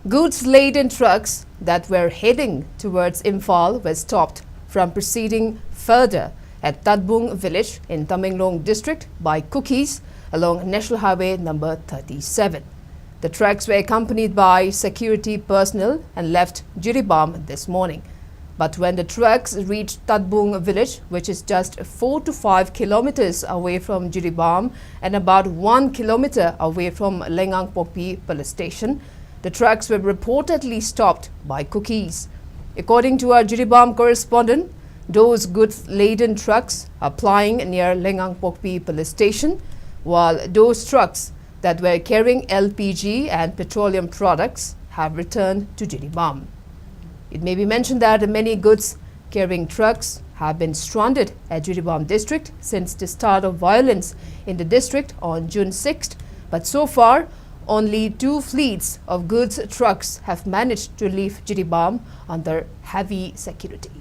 Goods-laden trucks that were heading towards Imphal were stopped from proceeding further at Tadbung village in Tamenglong district by cookies along National Highway number 37. The trucks were accompanied by security personnel and left Jiribam this morning. But when the trucks reached Tadbung village, which is just 4 to 5 kilometers away from Jiribam and about 1 kilometer away from Leingangpokpi police station, the trucks were reportedly stopped by cookies. According to our Jiribam correspondent, those goods-laden trucks are plying near Leingangpokpi police station, while those trucks that were carrying LPG and petroleum products have returned to Jiribam. It may be mentioned that many goods-carrying trucks have been stranded at Jiribam district since the start of violence in the district on June 6th, but so far, only 2 fleets of goods trucks have managed to leave Jiribam under heavy security.